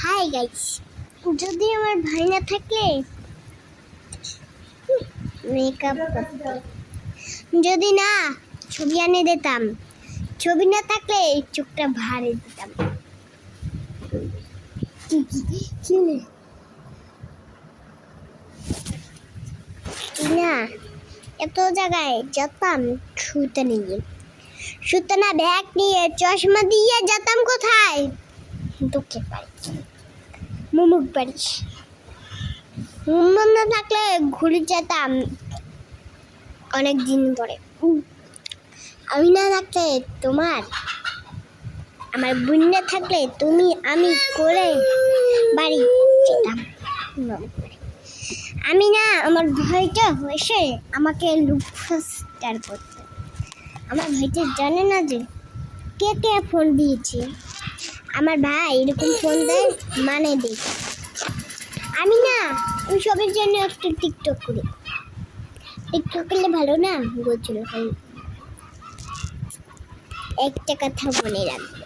Hi guys, যদি আমার ভাই না থাকলে মেকআপ করতাম, যদি না ছবি এনে দিতাম, ছবি না থাকলে চোখটা ভারে দিতাম। না এত জায়গায় যেতাম ছুতে নিয়ে, সুতনা ব্যাগ নিয়ে চশমা দিয়ে যেতাম কোথায়? দুঃখের বাড়ি, মুমুক বাড়ি। মুম্বন না থাকলে ঘুরে যেতাম অনেক দিন পরে। আমি না থাকলে তোমার, আমার বোন না থাকলে তুমি, আমি করে বাড়ি যেতাম। আমি না, আমার ভাইটা এসে আমাকে লুকফাস্টার করতে। আমার ভাইটা জানে না যে কে কে ফোন দিয়েছে। আমার ভাই এরকম ফোন দেয় মানে দেখ। আমি না ওই সবের জন্য একটু টিকটক করি। টিকটক করলে ভালো না? গোছল একটা কথা মনে রাখবে।